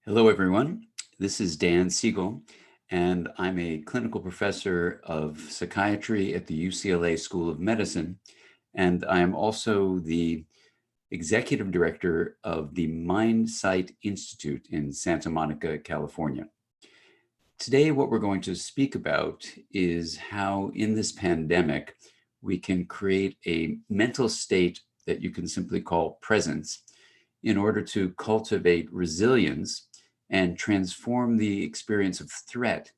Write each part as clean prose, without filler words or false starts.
Hello, everyone. This is Dan Siegel, and I'm a clinical professor of psychiatry at the UCLA School of Medicine, and I am also the executive director of the MindSight Institute in Santa Monica, California. Today, what we're going to speak about is how, in this pandemic, we can create a mental state that you can simply call presence in order to cultivate resilience and transform the experience of threat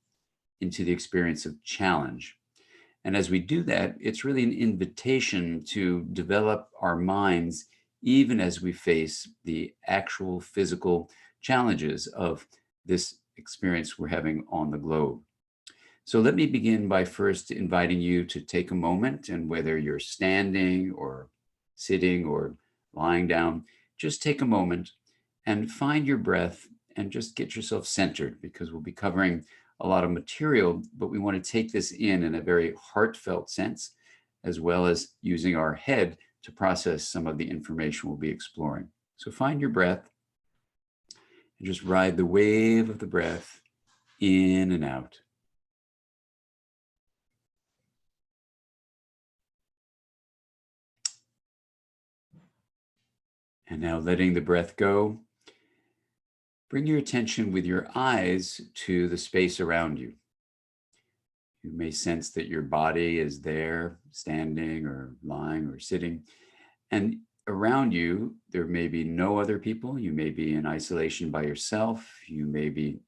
into the experience of challenge. And as we do that, it's really an invitation to develop our minds even as we face the actual physical challenges of this experience we're having on the globe. So let me begin by first inviting you to take a moment, and whether you're standing or sitting or lying down, just take a moment and find your breath and just get yourself centered, because we'll be covering a lot of material, but we want to take this in a very heartfelt sense, as well as using our head to process some of the information we'll be exploring. So find your breath and just ride the wave of the breath in and out. And now letting the breath go, bring your attention with your eyes to the space around you. You may sense that your body is there, standing or lying or sitting. And around you, there may be no other people. You may be in isolation by yourself. You may be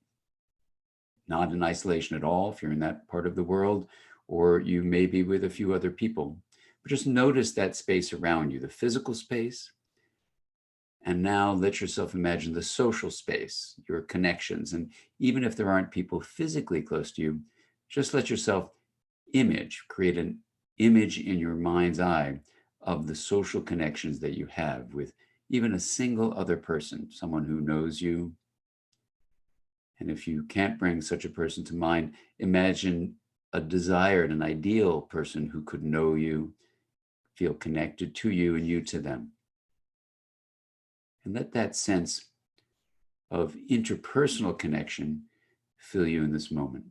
not in isolation at all if you're in that part of the world, or you may be with a few other people. But just notice that space around you, the physical space. And now let yourself imagine the social space, your connections. And even if there aren't people physically close to you, just let yourself create an image in your mind's eye of the social connections that you have with even a single other person, someone who knows you. And if you can't bring such a person to mind, imagine a desired, an ideal person who could know you, feel connected to you, and you to them. And let that sense of interpersonal connection fill you in this moment.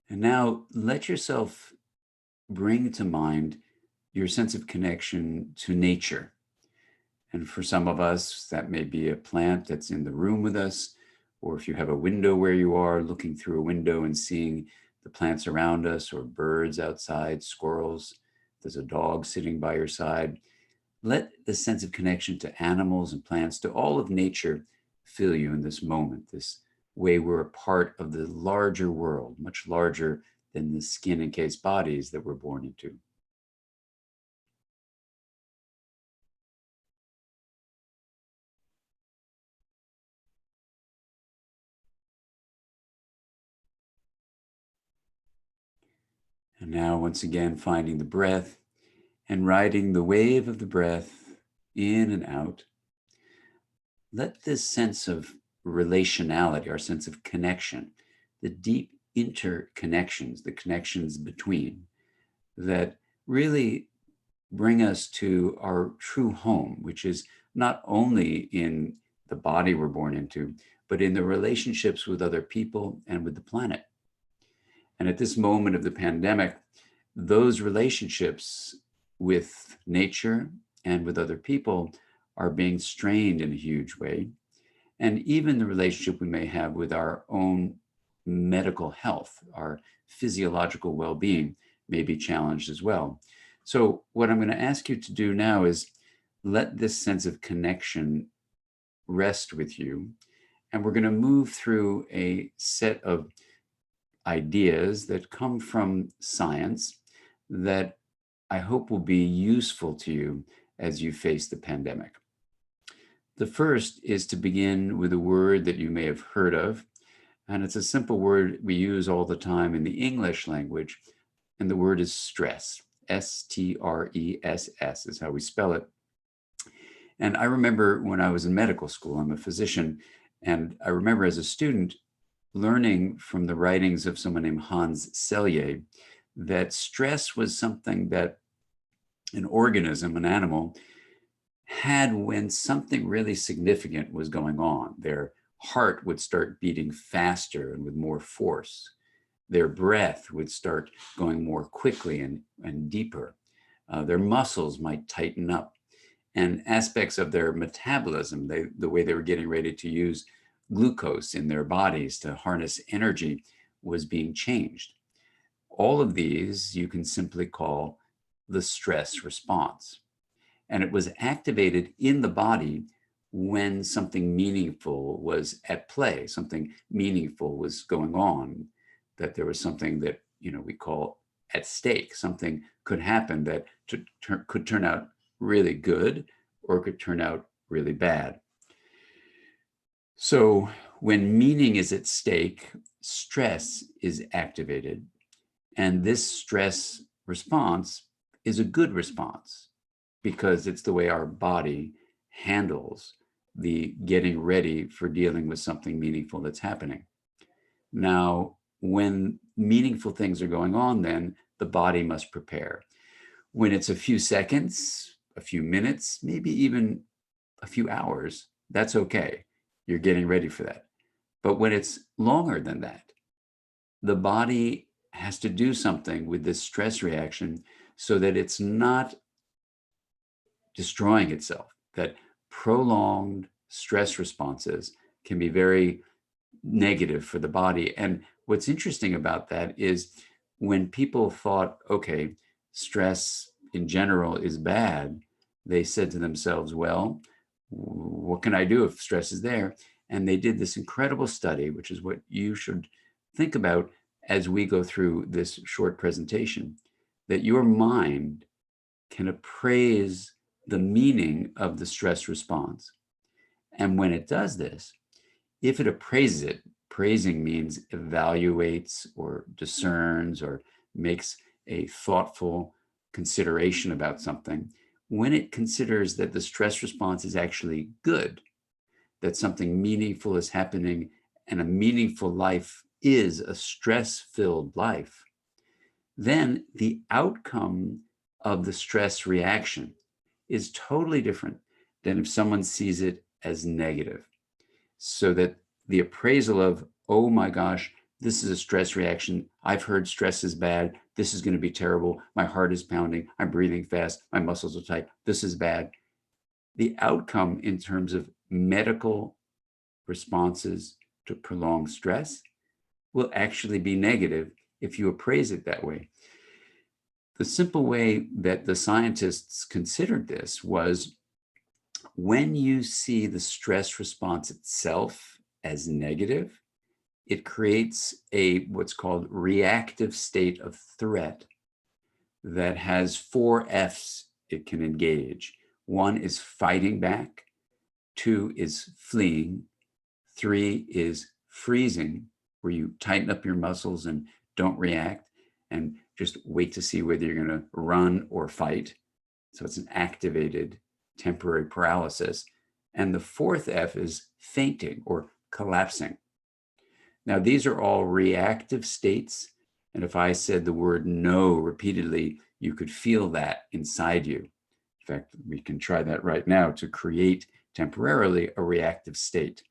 And now let yourself bring to mind your sense of connection to nature. And for some of us, that may be a plant that's in the room with us, or if you have a window where you are, looking through a window and seeing the plants around us, or birds outside, squirrels, there's a dog sitting by your side. Let the sense of connection to animals and plants, to all of nature, fill you in this moment, this way we're a part of the larger world, much larger than the skin encased bodies that we're born into. And now, once again, finding the breath and riding the wave of the breath in and out. Let this sense of relationality, our sense of connection, the deep interconnections, the connections between, that really bring us to our true home, which is not only in the body we're born into, but in the relationships with other people and with the planet. And at this moment of the pandemic, those relationships with nature and with other people are being strained in a huge way. And even the relationship we may have with our own medical health, our physiological well being, may be challenged as well. So, what I'm going to ask you to do now is let this sense of connection rest with you. And we're going to move through a set of ideas that come from science that I hope will be useful to you as you face the pandemic. The first is to begin with a word that you may have heard of, and it's a simple word we use all the time in the English language, and the word is stress. S-T-R-E-S-S is how we spell it. And I remember when I was in medical school, I'm a physician, and I remember as a student learning from the writings of someone named Hans Selye that stress was something that an organism, an animal, had when something really significant was going on. Their heart would start beating faster and with more force. Their breath would start going more quickly and deeper. Their muscles might tighten up. And aspects of their metabolism, the way they were getting ready to use glucose in their bodies to harness energy, was being changed. All of these you can simply call the stress response. And it was activated in the body when something meaningful was at play, something meaningful was going on, that there was something that we call at stake. Something could happen that could turn out really good or could turn out really bad. So when meaning is at stake, stress is activated, and this stress response is a good response because it's the way our body handles the getting ready for dealing with something meaningful that's happening. Now, when meaningful things are going on, then the body must prepare. When it's a few seconds, a few minutes, maybe even a few hours, that's okay. You're getting ready for that. But when it's longer than that, the body has to do something with this stress reaction so that it's not destroying itself. That prolonged stress responses can be very negative for the body. And what's interesting about that is when people thought, okay, stress in general is bad, they said to themselves, well, what can I do if stress is there? And they did this incredible study, which is what you should think about as we go through this short presentation, that your mind can appraise the meaning of the stress response. And when it does this, if it appraises it, praising means evaluates or discerns or makes a thoughtful consideration about something. When it considers that the stress response is actually good, that something meaningful is happening, and a meaningful life is a stress-filled life, then the outcome of the stress reaction is totally different than if someone sees it as negative. So that the appraisal of, oh my gosh, this is a stress reaction. I've heard stress is bad. This is going to be terrible. My heart is pounding. I'm breathing fast. My muscles are tight. This is bad. The outcome in terms of medical responses to prolonged stress will actually be negative if you appraise it that way. The simple way that the scientists considered this was when you see the stress response itself as negative, it creates what's called reactive state of threat that has 4 F's it can engage. 1 is fighting back, 2 is fleeing, 3 is freezing, where you tighten up your muscles and don't react and just wait to see whether you're going to run or fight. So it's an activated temporary paralysis. And the 4th F is fainting or collapsing. Now, these are all reactive states. And if I said the word no repeatedly, you could feel that inside you. In fact, we can try that right now to create temporarily a reactive state.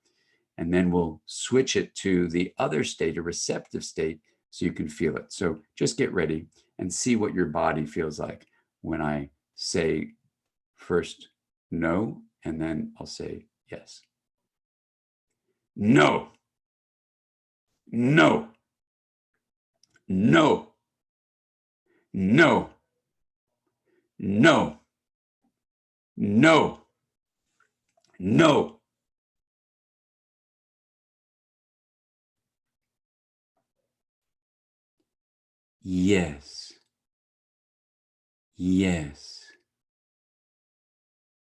And then we'll switch it to the other state, a receptive state, so you can feel it. So just get ready and see what your body feels like when I say first no, and then I'll say yes. No, no, no, no, no, no, no. Yes, yes,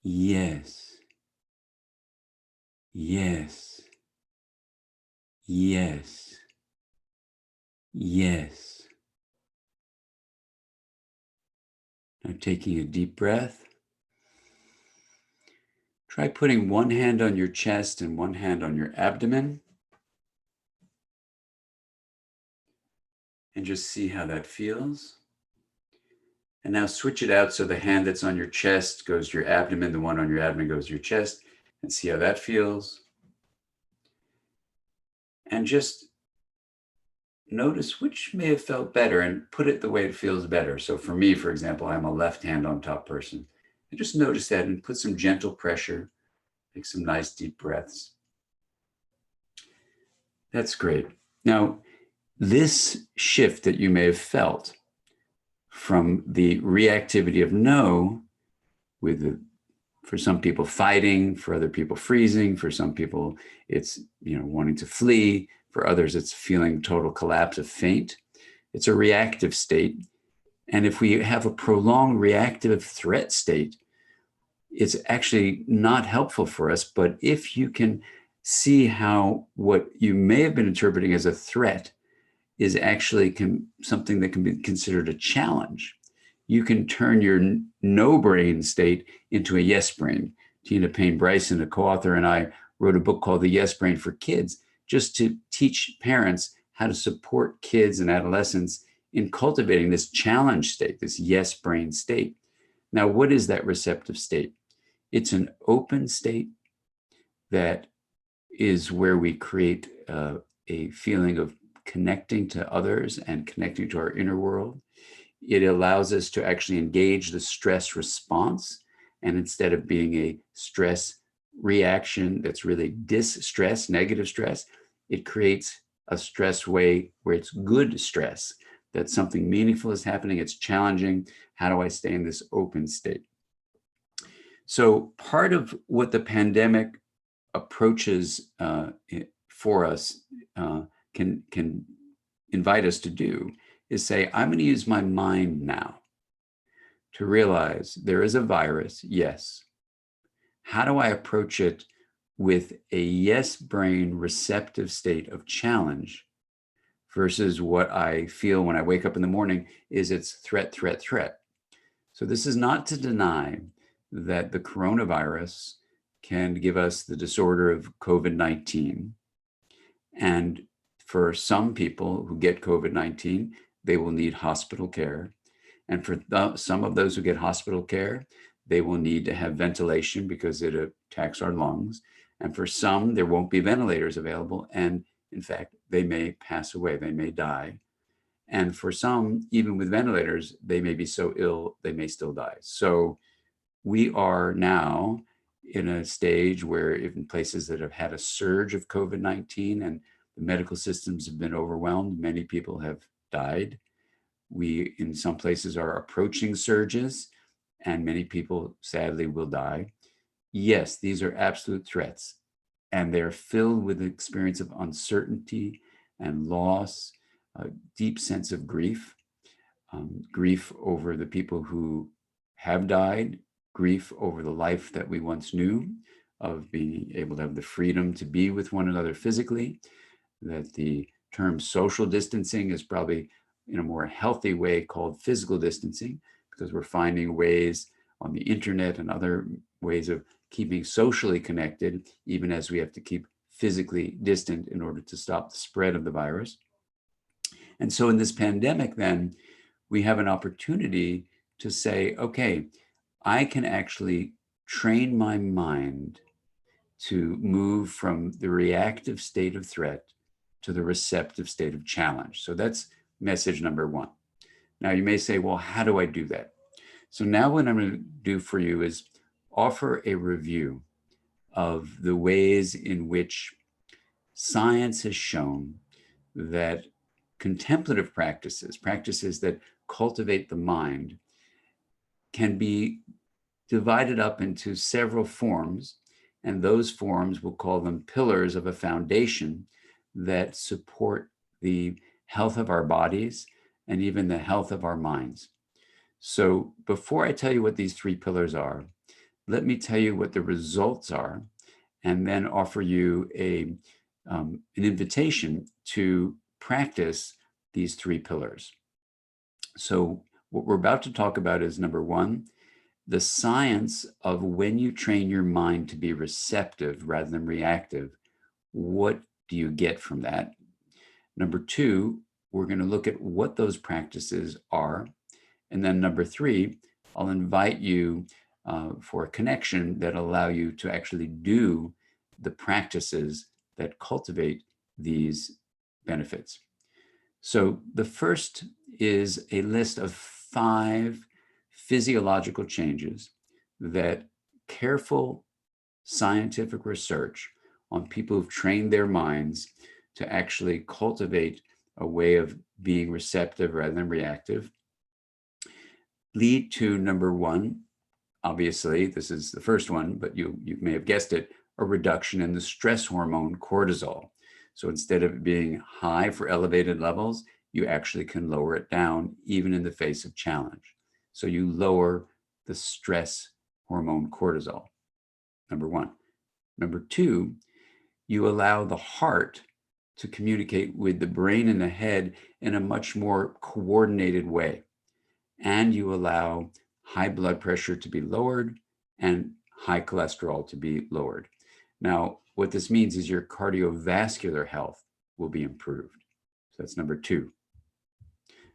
yes, yes, yes, yes. Now taking a deep breath. Try putting one hand on your chest and one hand on your abdomen. And just see how that feels. And now switch it out so the hand that's on your chest goes to your abdomen, the one on your abdomen goes to your chest, and see how that feels. And just notice which may have felt better and put it the way it feels better. So for me, for example, I'm a left hand on top person. And just notice that and put some gentle pressure, take some nice deep breaths. That's great. Now, this shift that you may have felt from the reactivity of no, with the, for some people fighting, for other people freezing, for some people it's wanting to flee, for others it's feeling total collapse of faint. It's a reactive state. And if we have a prolonged reactive threat state, it's actually not helpful for us. But if you can see how what you may have been interpreting as a threat is actually something that can be considered a challenge, you can turn your no brain state into a yes brain. Tina Payne Bryson, a co-author, and I wrote a book called The Yes Brain for Kids, just to teach parents how to support kids and adolescents in cultivating this challenge state, this yes brain state. Now, what is that receptive state? It's an open state that is where we create a feeling of connecting to others and connecting to our inner world. It allows us to actually engage the stress response. And instead of being a stress reaction that's really distress, negative stress, it creates a stress way where it's good stress, that something meaningful is happening, it's challenging. How do I stay in this open state? So part of what the pandemic approaches for us can invite us to do is say, I'm going to use my mind now to realize there is a virus, yes. How do I approach it with a yes brain receptive state of challenge versus what I feel when I wake up in the morning is it's threat, threat, threat. So this is not to deny that the coronavirus can give us the disorder of COVID-19. And for some people who get COVID-19, they will need hospital care. And for some of those who get hospital care, they will need to have ventilation because it attacks our lungs. And for some, there won't be ventilators available. And in fact, they may pass away, they may die. And for some, even with ventilators, they may be so ill, they may still die. So we are now in a stage where in places that have had a surge of COVID-19 and the medical systems have been overwhelmed, many people have died. We, in some places, are approaching surges, and many people, sadly, will die. Yes, these are absolute threats, and they're filled with the experience of uncertainty and loss, a deep sense of grief, grief over the people who have died, grief over the life that we once knew, of being able to have the freedom to be with one another physically, that the term social distancing is probably in a more healthy way called physical distancing, because we're finding ways on the internet and other ways of keeping socially connected, even as we have to keep physically distant in order to stop the spread of the virus. And so in this pandemic, then, we have an opportunity to say, okay, I can actually train my mind to move from the reactive state of threat to the receptive state of challenge. So that's message number one. Now you may say, well, how do I do that? So now what I'm going to do for you is offer a review of the ways in which science has shown that contemplative practices, practices that cultivate the mind, can be divided up into several forms, and those forms, we'll call them pillars of a foundation that support the health of our bodies and even the health of our minds. So before I tell you what these three pillars are, let me tell you what the results are, and then offer you an invitation to practice these three pillars. So what we're about to talk about is, number one, the science of when you train your mind to be receptive rather than reactive. What do you get from that? Number two, we're going to look at what those practices are And then number 3, I'll invite you for a connection that allow you to actually do the practices that cultivate these benefits. So the first is a list of 5 physiological changes that careful scientific research on people who've trained their minds to actually cultivate a way of being receptive rather than reactive lead to number 1. Obviously, this is the first one, but you may have guessed it, a reduction in the stress hormone cortisol. So instead of being high for elevated levels, you actually can lower it down even in the face of challenge. So you lower the stress hormone cortisol, number 1. Number 2, you allow the heart to communicate with the brain and the head in a much more coordinated way. And you allow high blood pressure to be lowered and high cholesterol to be lowered. Now, what this means is your cardiovascular health will be improved. So that's number 2.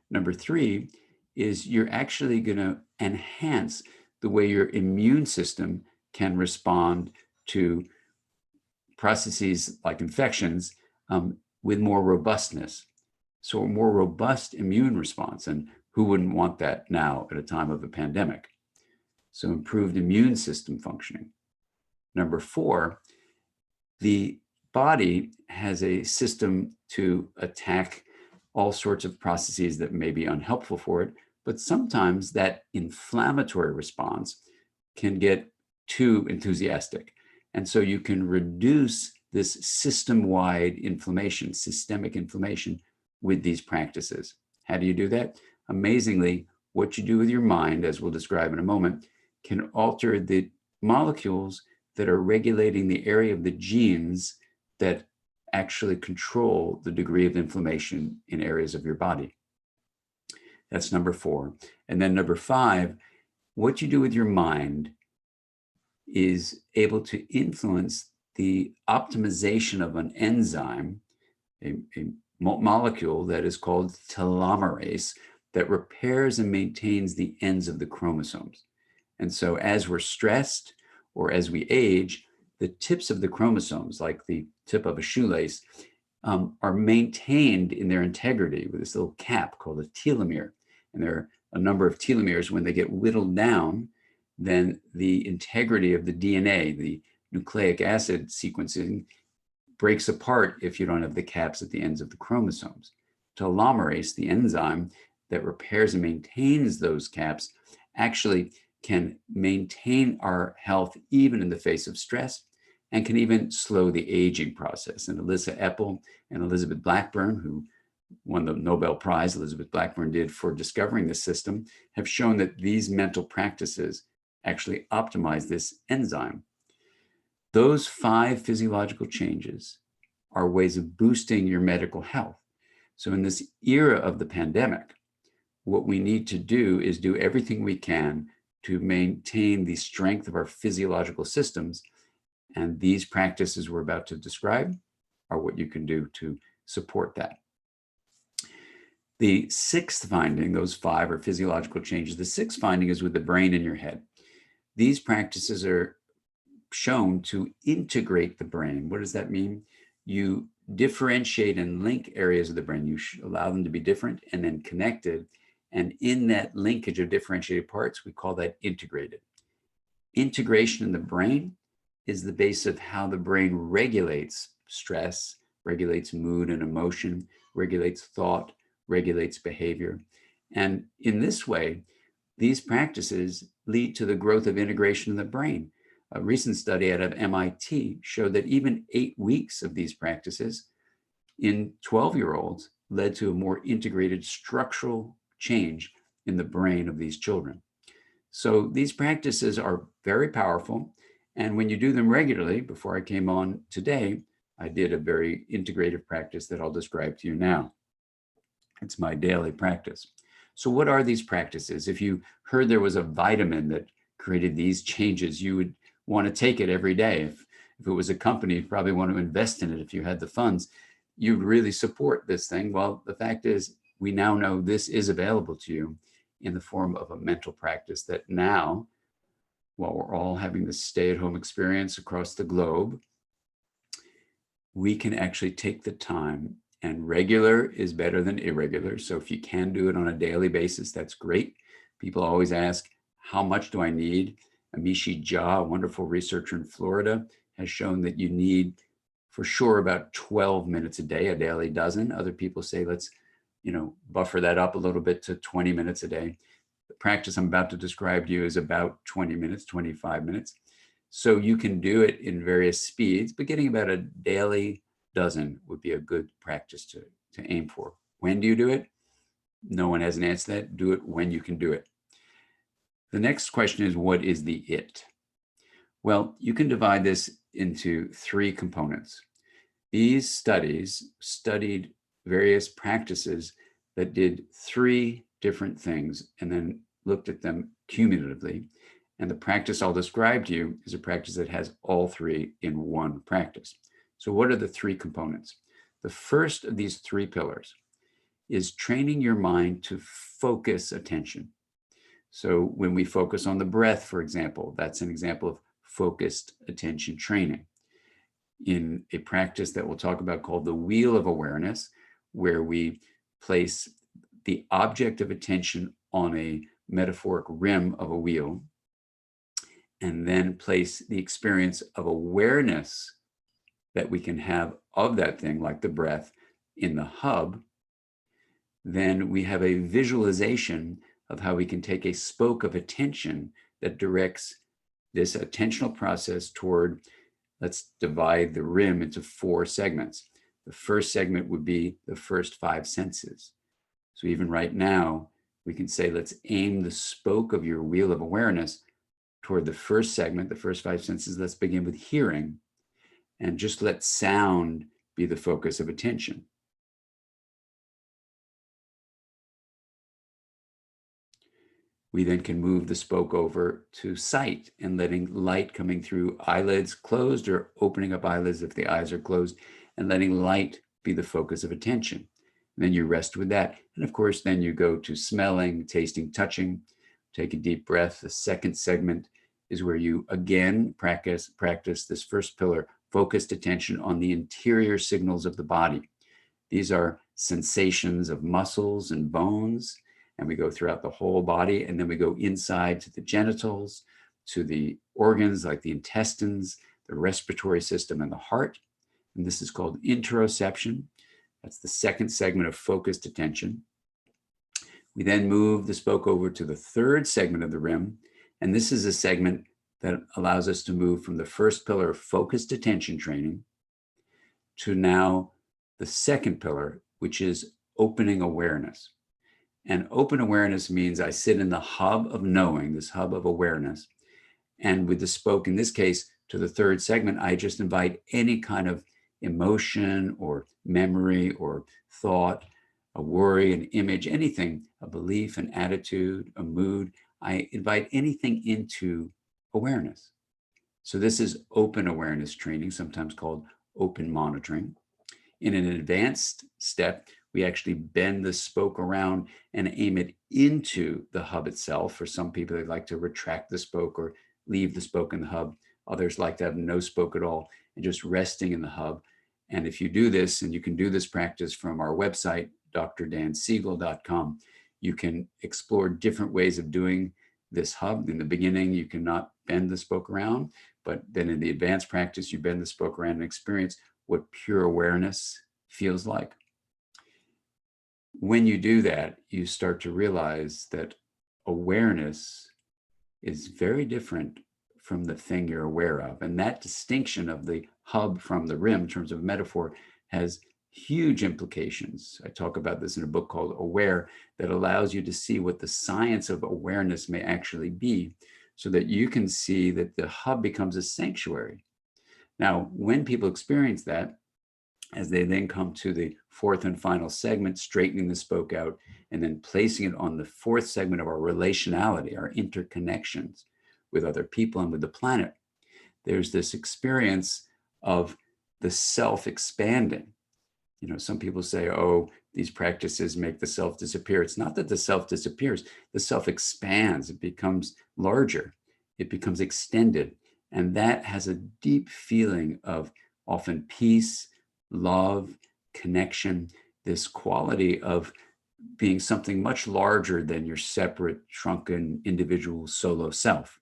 Number 3 is you're actually going to enhance the way your immune system can respond to processes like infections with more robustness. So a more robust immune response. And who wouldn't want that now at a time of a pandemic? So improved immune system functioning. Number 4, the body has a system to attack all sorts of processes that may be unhelpful for it, but sometimes that inflammatory response can get too enthusiastic. And so you can reduce this system-wide inflammation, systemic inflammation, with these practices. How do you do that? Amazingly, what you do with your mind, as we'll describe in a moment, can alter the molecules that are regulating the area of the genes that actually control the degree of inflammation in areas of your body. That's number 4. And then number 5, what you do with your mind is able to influence the optimization of an enzyme, a molecule that is called telomerase, that repairs and maintains the ends of the chromosomes. And so as we're stressed or as we age, the tips of the chromosomes, like the tip of a shoelace, are maintained in their integrity with this little cap called a telomere. And there are a number of telomeres. When they get whittled down, then the integrity of the DNA, the nucleic acid sequencing, breaks apart if you don't have the caps at the ends of the chromosomes. Telomerase, the enzyme that repairs and maintains those caps, actually can maintain our health even in the face of stress and can even slow the aging process. And Alyssa Epel and Elizabeth Blackburn, who won the Nobel Prize, Elizabeth Blackburn did, for discovering this system, have shown that these mental practices actually optimize this enzyme. Those 5 physiological changes are ways of boosting your medical health. So in this era of the pandemic, what we need to do is do everything we can to maintain the strength of our physiological systems. And these practices we're about to describe are what you can do to support that. The 6th finding, those 5 are physiological changes. The 6th finding is with the brain in your head. These practices are shown to integrate the brain. What does that mean? You differentiate and link areas of the brain. You should allow them to be different and then connected. And in that linkage of differentiated parts, we call that integrated. Integration in the brain is the base of how the brain regulates stress, regulates mood and emotion, regulates thought, regulates behavior. And in this way, these practices lead to the growth of integration in the brain. A recent study out of MIT showed that even 8 weeks of these practices in 12-year-olds led to a more integrated structural change in the brain of these children. So these practices are very powerful. And when you do them regularly, before I came on today, I did a very integrative practice that I'll describe to you now. It's my daily practice. So what are these practices? If you heard there was a vitamin that created these changes, you would want to take it every day. If it was a company, you'd probably want to invest in it if you had the funds. You'd really support this thing. Well, the fact is, we now know this is available to you in the form of a mental practice that now, while we're all having this stay-at-home experience across the globe, we can actually take the time, and regular is better than irregular. So if you can do it on a daily basis, that's great. People always ask, how much do I need? Amishi Jha, a wonderful researcher in Florida, has shown that you need for sure about 12 minutes a day, a daily dozen. Other people say, let's, buffer that up a little bit to 20 minutes a day. The practice I'm about to describe to you is about 20 minutes, 25 minutes. So you can do it in various speeds, but getting about a daily dozen would be a good practice to aim for. When do you do it? No one has an answer to that. Do it when you can do it. The next question is, what is the it? Well, you can divide this into three components. These studies studied various practices that did three different things and then looked at them cumulatively. And the practice I'll describe to you is a practice that has all three in one practice. So what are the three components? The first of these three pillars is training your mind to focus attention. So when we focus on the breath, for example, that's an example of focused attention training. In a practice that we'll talk about called the wheel of awareness, where we place the object of attention on a metaphoric rim of a wheel, and then place the experience of awareness that we can have of that thing, like the breath, in the hub, then we have a visualization of how we can take a spoke of attention that directs this attentional process toward, let's divide the rim into four segments. The first segment would be the first five senses. So even right now, we can say, let's aim the spoke of your wheel of awareness toward the first segment, the first five senses. Let's begin with hearing, and just let sound be the focus of attention. We then can move the spoke over to sight and letting light coming through eyelids closed or opening up eyelids if the eyes are closed, and letting light be the focus of attention. And then you rest with that. And of course, then you go to smelling, tasting, touching. Take a deep breath. The second segment is where you again practice this first pillar, focused attention on the interior signals of the body. These are sensations of muscles and bones, and we go throughout the whole body, and then we go inside to the genitals, to the organs like the intestines, the respiratory system, and the heart. And this is called interoception. That's the second segment of focused attention. We then move the spoke over to the third segment of the rim, and this is a segment that allows us to move from the first pillar of focused attention training to now the second pillar, which is opening awareness. And open awareness means I sit in the hub of knowing, this hub of awareness. And with the spoke, in this case, to the third segment, I just invite any kind of emotion or memory or thought, a worry, an image, anything, a belief, an attitude, a mood. I invite anything into awareness. So this is open awareness training, sometimes called open monitoring. In an advanced step, we actually bend the spoke around and aim it into the hub itself. For some people, they like to retract the spoke or leave the spoke in the hub. Others like to have no spoke at all and just resting in the hub. And if you do this, and you can do this practice from our website, drdansiegel.com, you can explore different ways of doing this hub. In the beginning, you cannot bend the spoke around, but then in the advanced practice, you bend the spoke around and experience what pure awareness feels like. When you do that, you start to realize that awareness is very different from the thing you're aware of. And that distinction of the hub from the rim in terms of metaphor has huge implications. I talk about this in a book called Aware, that allows you to see what the science of awareness may actually be, so that you can see that the hub becomes a sanctuary. Now, when people experience that, as they then come to the fourth and final segment, straightening the spoke out and then placing it on the fourth segment of our relationality, our interconnections with other people and with the planet, there's this experience of the self expanding. Some people say, oh, these practices make the self disappear. It's not that the self disappears, the self expands, it becomes larger, it becomes extended. And that has a deep feeling of often peace, love, connection, this quality of being something much larger than your separate, shrunken, individual solo self.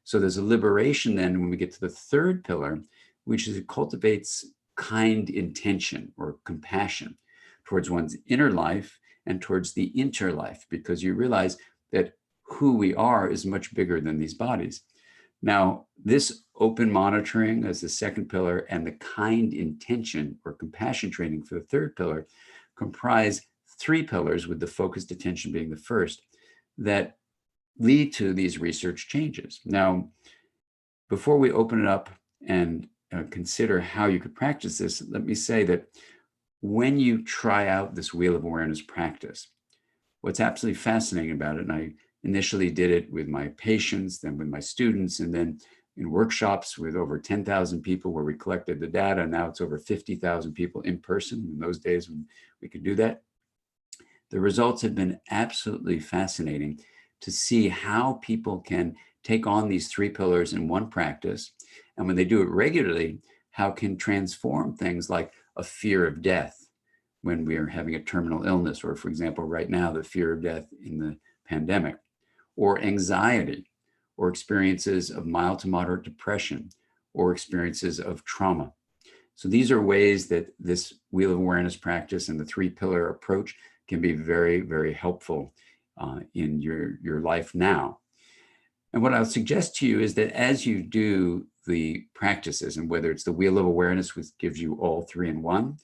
So there's a liberation then when we get to the third pillar, which is it cultivates kind intention or compassion towards one's inner life and towards the interlife, because you realize that who we are is much bigger than these bodies. Now, this open monitoring as the second pillar and the kind intention or compassion training for the third pillar comprise three pillars, with the focused attention being the first, that lead to these research changes. Now, before we open it up and consider how you could practice this, let me say that when you try out this wheel of awareness practice, what's absolutely fascinating about it, and I initially did it with my patients, then with my students, and then in workshops with over 10,000 people where we collected the data. Now it's over 50,000 people in person in those days when we could do that. The results have been absolutely fascinating to see how people can take on these three pillars in one practice. And when they do it regularly, how it can transform things like a fear of death when we are having a terminal illness, or for example, right now, the fear of death in the pandemic, or anxiety, or experiences of mild to moderate depression, or experiences of trauma. So these are ways that this wheel of awareness practice and the three pillar approach can be very, very helpful in your life now. And what I'll suggest to you is that as you do the practices, and whether it's the wheel of awareness, which gives you all three in one,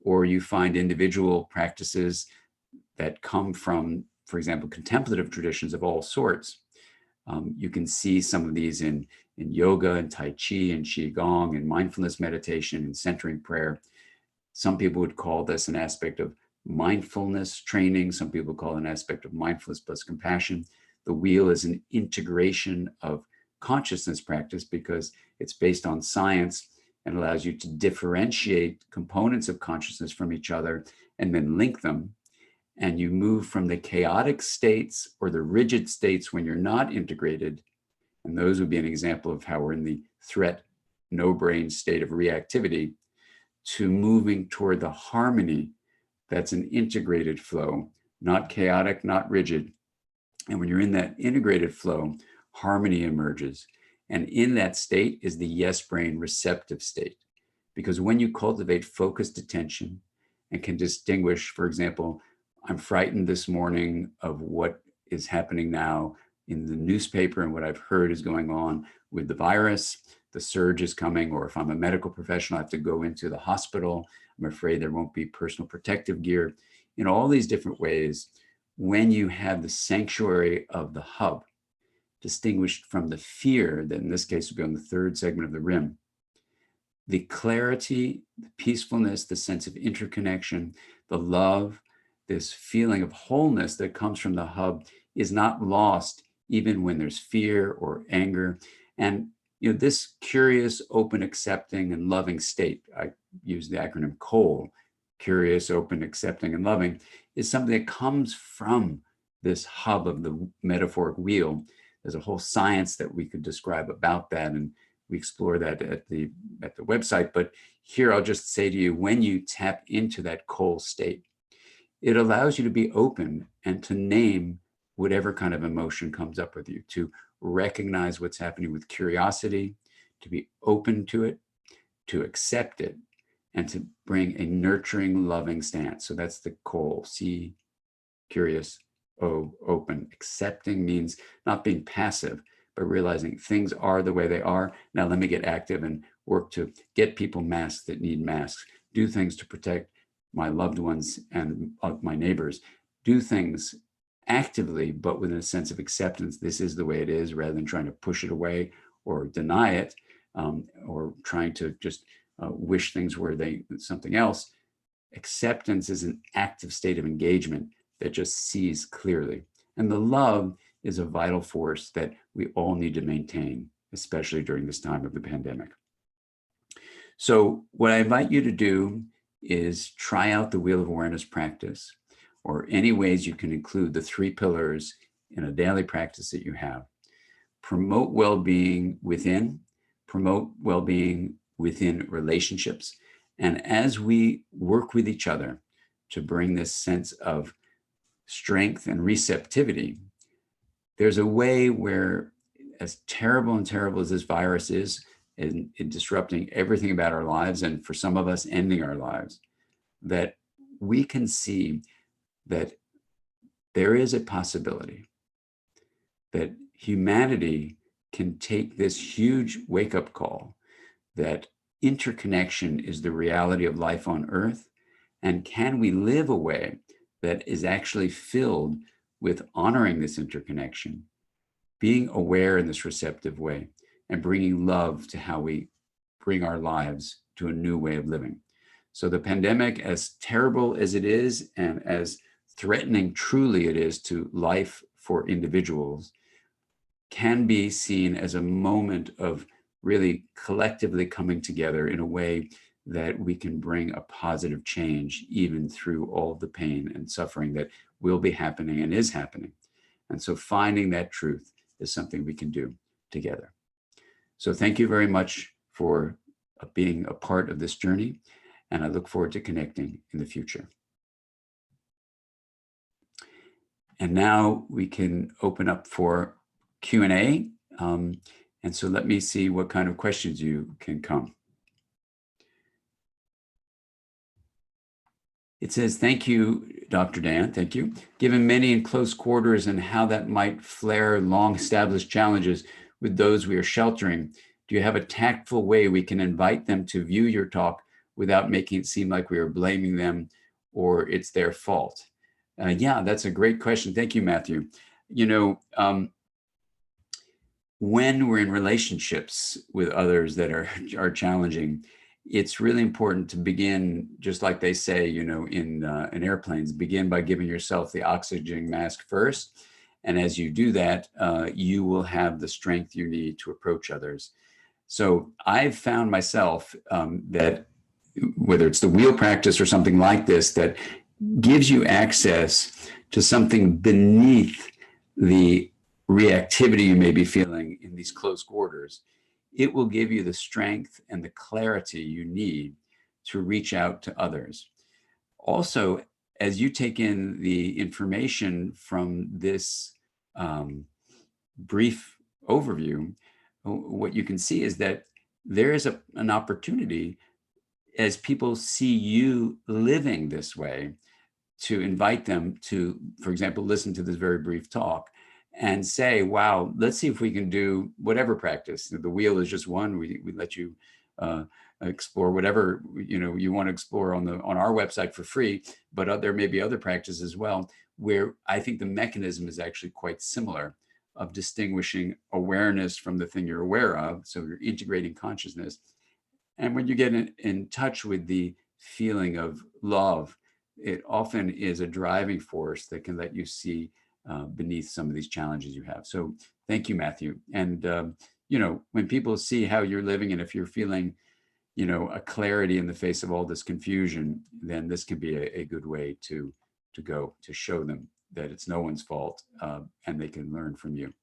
or you find individual practices that come from, for example, contemplative traditions of all sorts. You can see some of these in yoga and Tai Chi and Qigong and mindfulness meditation and centering prayer. Some people would call this an aspect of mindfulness training. Some people call it an aspect of mindfulness plus compassion. The wheel is an integration of consciousness practice because it's based on science and allows you to differentiate components of consciousness from each other and then link them. And you move from the chaotic states or the rigid states when you're not integrated. And those would be an example of how we're in the threat, no brain state of reactivity, to moving toward the harmony that's an integrated flow, not chaotic, not rigid. And when you're in that integrated flow, harmony emerges. And in that state is the yes brain receptive state. Because when you cultivate focused attention and can distinguish, for example, I'm frightened this morning of what is happening now in the newspaper and what I've heard is going on with the virus. The surge is coming, or if I'm a medical professional, I have to go into the hospital. I'm afraid there won't be personal protective gear. In all these different ways, when you have the sanctuary of the hub, distinguished from the fear that in this case would be on the third segment of the rim, the clarity, the peacefulness, the sense of interconnection, the love, this feeling of wholeness that comes from the hub is not lost even when there's fear or anger. And this curious, open, accepting, and loving state, I use the acronym COLE, curious, open, accepting, and loving, is something that comes from this hub of the metaphoric wheel. There's a whole science that we could describe about that, and we explore that at the website. But here I'll just say to you, when you tap into that COLE state, it allows you to be open and to name whatever kind of emotion comes up with you, to recognize what's happening with curiosity, to be open to it, to accept it, and to bring a nurturing, loving stance. So that's the COLE, C, curious, O, open. Accepting means not being passive, but realizing things are the way they are. Now let me get active and work to get people masks that need masks, do things to protect my loved ones and my neighbors, do things actively, but with a sense of acceptance. This is the way it is, rather than trying to push it away or deny it, or trying to just wish things were something else. Acceptance is an active state of engagement that just sees clearly. And the love is a vital force that we all need to maintain, especially during this time of the pandemic. So what I invite you to do is try out the Wheel of Awareness practice, or any ways you can include the 3 pillars in a daily practice that you have. Promote well-being within, promote well-being within relationships. And as we work with each other to bring this sense of strength and receptivity, there's a way where, as terrible and terrible as this virus is, in disrupting everything about our lives, and for some of us ending our lives, that we can see that there is a possibility that humanity can take this huge wake-up call that interconnection is the reality of life on Earth, and can we live a way that is actually filled with honoring this interconnection, being aware in this receptive way, and bringing love to how we bring our lives to a new way of living. So the pandemic, as terrible as it is and as threatening truly it is to life for individuals, can be seen as a moment of really collectively coming together in a way that we can bring a positive change even through all the pain and suffering that will be happening and is happening. And so finding that truth is something we can do together. So thank you very much for being a part of this journey, and I look forward to connecting in the future. And now we can open up for Q&A. And so let me see what kind of questions you can come. It says, thank you, Dr. Dan, thank you. Given many in close quarters and how that might flare long-established challenges with those we are sheltering, do you have a tactful way we can invite them to view your talk without making it seem like we are blaming them or it's their fault? Yeah, that's a great question. Thank you, Matthew. You know, when we're in relationships with others that are challenging, it's really important to begin, just like they say, you know, in airplanes, begin by giving yourself the oxygen mask first. And as you do that, you will have the strength you need to approach others. So I've found myself that whether it's the wheel practice or something like this, that gives you access to something beneath the reactivity you may be feeling in these close quarters. It will give you the strength and the clarity you need to reach out to others. Also, as you take in the information from this brief overview, what you can see is that there is an opportunity, as people see you living this way, to invite them to, for example, listen to this very brief talk and say, wow, let's see if we can do whatever practice. The wheel is just one. We let you explore whatever you want to explore on our website for free, but there may be other practices as well, where I think the mechanism is actually quite similar, of distinguishing awareness from the thing you're aware of. So you're integrating consciousness. And when you get in touch with the feeling of love, it often is a driving force that can let you see beneath some of these challenges you have. So thank you, Matthew. And, you know, when people see how you're living, and if you're feeling, you know, a clarity in the face of all this confusion, then this can be a good way to go, to show them that it's no one's fault and they can learn from you.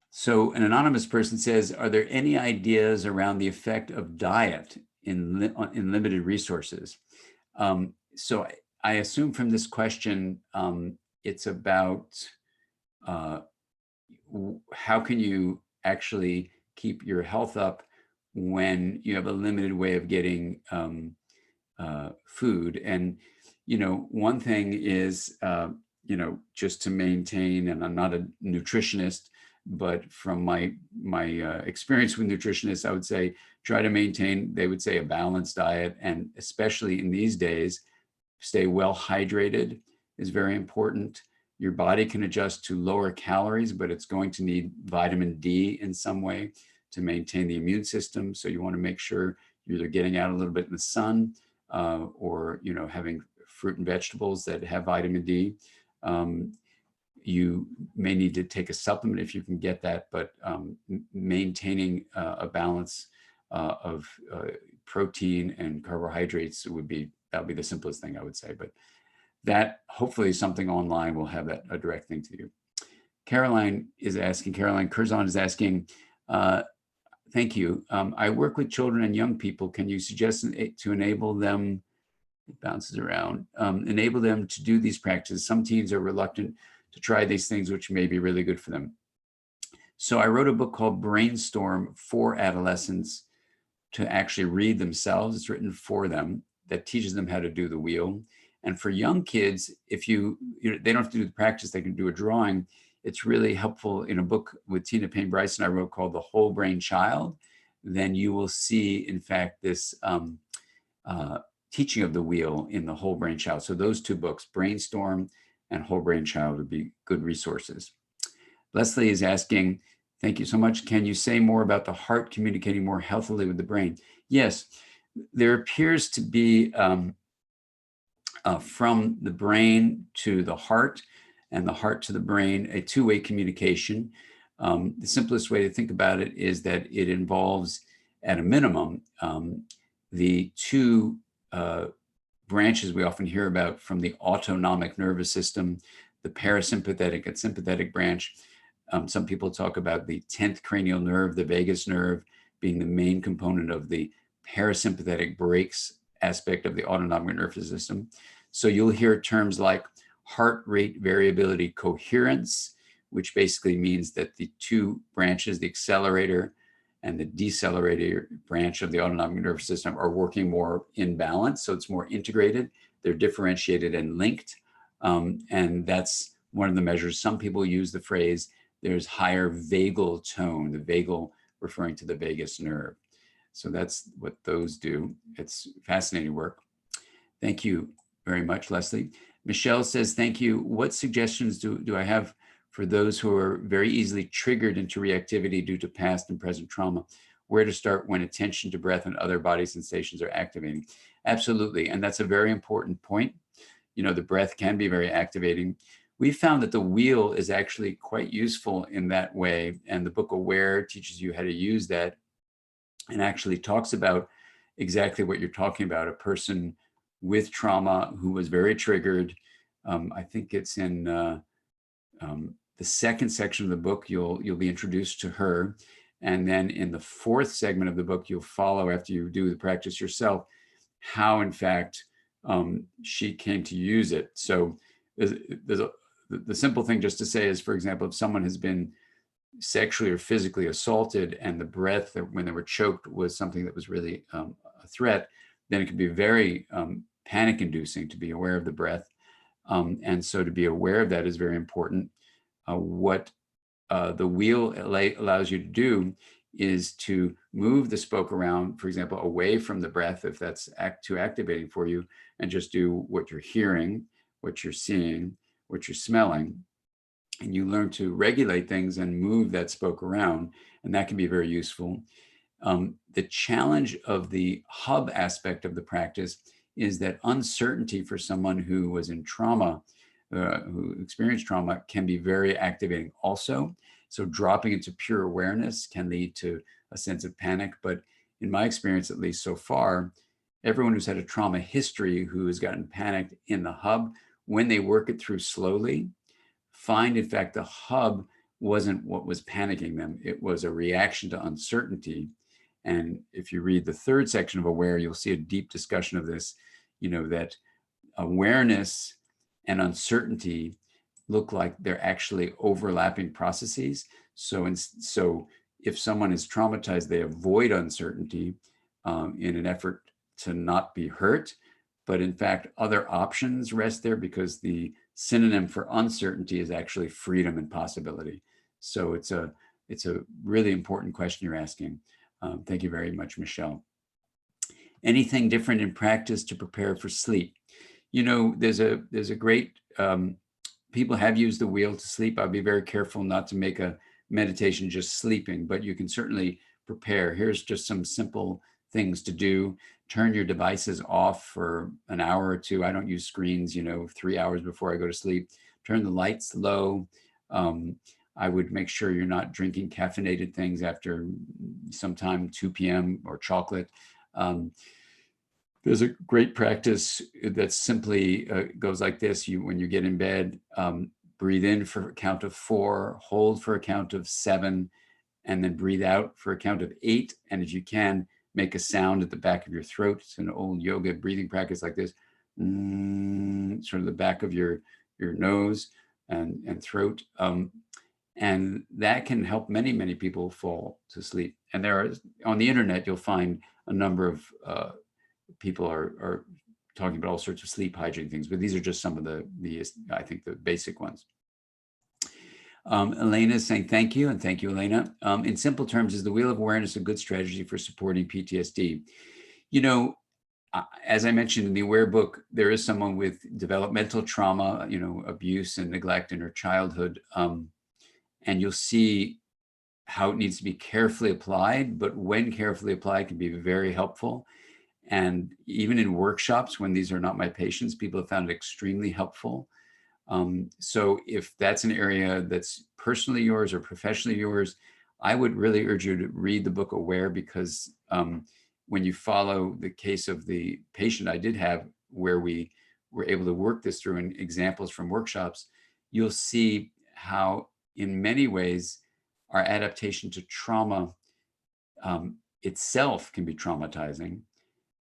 So an anonymous person says, are there any ideas around the effect of diet in limited resources? So I assume from this question, it's about how can you actually keep your health up when you have a limited way of getting food. And, you know, one thing is, you know, just to maintain, and I'm not a nutritionist, but from my experience with nutritionists, I would say try to maintain, they would say, a balanced diet. And especially in these days, stay well hydrated is very important. Your body can adjust to lower calories, but it's going to need vitamin D in some way to maintain the immune system. So you want to make sure you're either getting out a little bit in the sun or, you know, having fruit and vegetables that have vitamin D. You may need to take a supplement if you can get that, but maintaining a balance of protein and carbohydrates, that would be the simplest thing I would say. But that hopefully something online will have that a direct thing to you. Caroline Curzon is asking, thank you. I work with children and young people. Can you suggest to enable them, it bounces around, enable them to do these practices? Some teens are reluctant to try these things, which may be really good for them. So I wrote a book called Brainstorm for adolescents to actually read themselves. It's written for them, that teaches them how to do the wheel. And for young kids, if they don't have to do the practice, they can do a drawing. It's really helpful in a book with Tina Payne Bryson I wrote called The Whole Brain Child. Then you will see, in fact, this teaching of the wheel in The Whole Brain Child. So those two books, Brainstorm and Whole Brain Child, would be good resources. Leslie is asking, thank you so much. Can you say more about the heart communicating more healthily with the brain? Yes, there appears to be from the brain to the heart and the heart to the brain, a two-way communication. The simplest way to think about it is that it involves, at a minimum, the two branches we often hear about from the autonomic nervous system, the parasympathetic and sympathetic branch. Some people talk about the 10th cranial nerve, the vagus nerve, being the main component of the parasympathetic brakes aspect of the autonomic nervous system. So you'll hear terms like heart rate variability coherence, which basically means that the two branches, the accelerator and the decelerator branch of the autonomic nervous system, are working more in balance. So it's more integrated. They're differentiated and linked. And that's one of the measures. Some people use the phrase, there's higher vagal tone, the vagal referring to the vagus nerve. So that's what those do. It's fascinating work. Thank you very much, Leslie. Michelle says, thank you. What suggestions do I have for those who are very easily triggered into reactivity due to past and present trauma? Where to start when attention to breath and other body sensations are activating? Absolutely, and that's a very important point. You know, the breath can be very activating. We found that the wheel is actually quite useful in that way, and the book Aware teaches you how to use that and actually talks about exactly what you're talking about, a person with trauma who was very triggered. I think it's in the second section of the book, you'll be introduced to her. And then in the fourth segment of the book, you'll follow, after you do the practice yourself, how in fact she came to use it. So the simple thing just to say is, for example, if someone has been sexually or physically assaulted and the breath when they were choked was something that was really a threat, then it can be very panic inducing to be aware of the breath. And so to be aware of that is very important. What the wheel allows you to do is to move the spoke around, for example, away from the breath, if that's too activating for you, and just do what you're hearing, what you're seeing, what you're smelling. And you learn to regulate things and move that spoke around, and that can be very useful. The challenge of the hub aspect of the practice is that uncertainty for someone who was in trauma, who experienced trauma, can be very activating also. So dropping into pure awareness can lead to a sense of panic. But in my experience, at least so far, everyone who's had a trauma history who has gotten panicked in the hub, when they work it through slowly, find in fact the hub wasn't what was panicking them. It was a reaction to uncertainty. And if you read the third section of Aware, you'll see a deep discussion of this, that awareness and uncertainty look like they're actually overlapping processes. So if someone is traumatized, they avoid uncertainty in an effort to not be hurt. But in fact, other options rest there because the synonym for uncertainty is actually freedom and possibility. So it's a really important question you're asking. Thank you very much, Michelle. Anything different in practice to prepare for sleep? There's a great, people have used the wheel to sleep. I'll be very careful not to make a meditation just sleeping, but you can certainly prepare. Here's just some simple things to do. Turn your devices off for an hour or two. I don't use screens, 3 hours before I go to sleep. Turn the lights low. I would make sure you're not drinking caffeinated things after sometime 2 p.m. or chocolate. There's a great practice that simply goes like this. When you get in bed, breathe in for a count of 4, hold for a count of 7, and then breathe out for a count of 8. And if you can, make a sound at the back of your throat. It's an old yoga breathing practice like this. Sort of the back of your nose and throat. And that can help many, many people fall to sleep. And there are, on the internet, you'll find a number of people are talking about all sorts of sleep hygiene things, but these are just some of the I think the basic ones. Elena is saying thank you, and thank you, Elena. In simple terms, is the wheel of awareness a good strategy for supporting PTSD? You know, as I mentioned in the Aware book, there is someone with developmental trauma, abuse and neglect in her childhood, and you'll see how it needs to be carefully applied, but when carefully applied can be very helpful. And even in workshops, when these are not my patients, people have found it extremely helpful. So if that's an area that's personally yours or professionally yours, I would really urge you to read the book Aware, because when you follow the case of the patient I did have, where we were able to work this through in examples from workshops, you'll see how in many ways our adaptation to trauma itself can be traumatizing,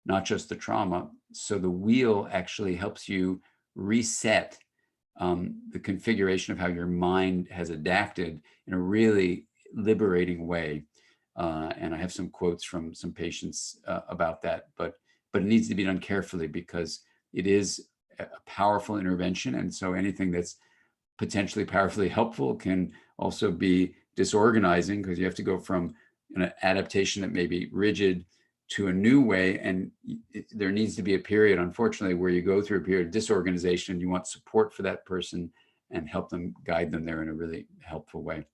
not just the trauma. So the wheel actually helps you reset the configuration of how your mind has adapted in a really liberating way. And I have some quotes from some patients about that, but it needs to be done carefully, because it is a powerful intervention. And so anything that's potentially powerfully helpful can also be disorganizing, because you have to go from an adaptation that may be rigid to a new way. And there needs to be a period, unfortunately, where you go through a period of disorganization. You want support for that person and help them, guide them there in a really helpful way.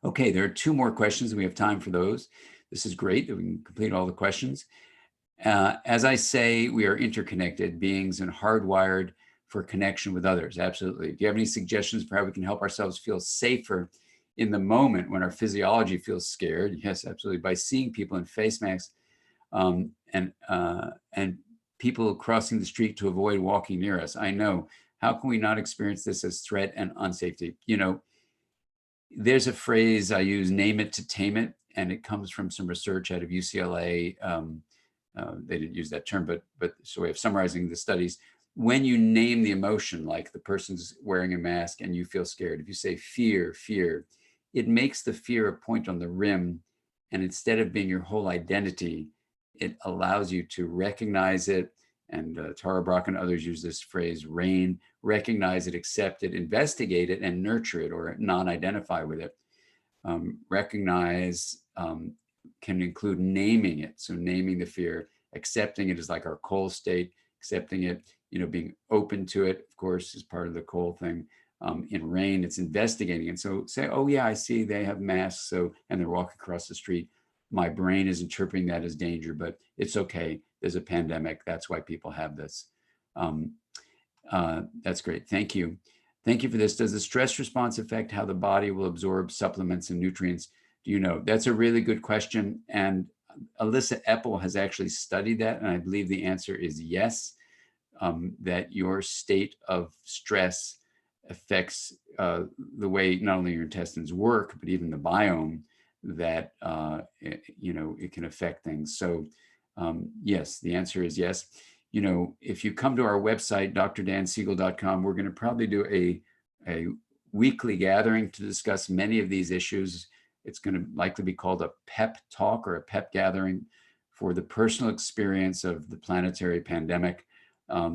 Okay, there are 2 more questions, and we have time for those. This is great that we can complete all the questions. As I say, we are interconnected beings and hardwired for connection with others. Absolutely. Do you have any suggestions for how we can help ourselves feel safer in the moment when our physiology feels scared? Yes, absolutely. By seeing people in face masks and people crossing the street to avoid walking near us. I know. How can we not experience this as threat and unsafety? There's a phrase I use, name it to tame it, and it comes from some research out of UCLA. They didn't use that term, but it's a way of summarizing the studies. When you name the emotion, like the person's wearing a mask and you feel scared, if you say fear, fear, it makes the fear a point on the rim. And instead of being your whole identity, it allows you to recognize it. And Tara Brach and others use this phrase, RAIN, recognize it, accept it, investigate it, and nurture it, or non-identify with it. Recognize can include naming it. So naming the fear, accepting it is like our Cole state, accepting it, being open to it, of course, is part of the Cole thing. In RAIN, it's investigating. And so say, oh yeah, I see they have masks, and they're walking across the street. My brain is interpreting that as danger, but it's okay. There's a pandemic. That's why people have this. That's great. Thank you. Thank you for this. Does the stress response affect how the body will absorb supplements and nutrients? Do you know? That's a really good question. And Alyssa Epple has actually studied that. And I believe the answer is yes, that your state of stress affects the way not only your intestines work, but even the biome, that, it can affect things. So yes, the answer is yes. If you come to our website, drdansiegel.com, we're going to probably do a weekly gathering to discuss many of these issues. It's going to likely be called a PEP talk, or a PEP gathering, for the personal experience of the planetary pandemic.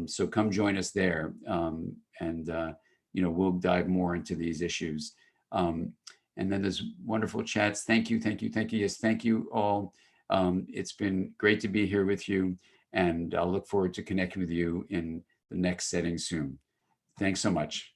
So come join us there, and we'll dive more into these issues. And then there's wonderful chats. Thank you, thank you, thank you. Yes, thank you all. It's been great to be here with you, and I'll look forward to connecting with you in the next setting soon. Thanks so much.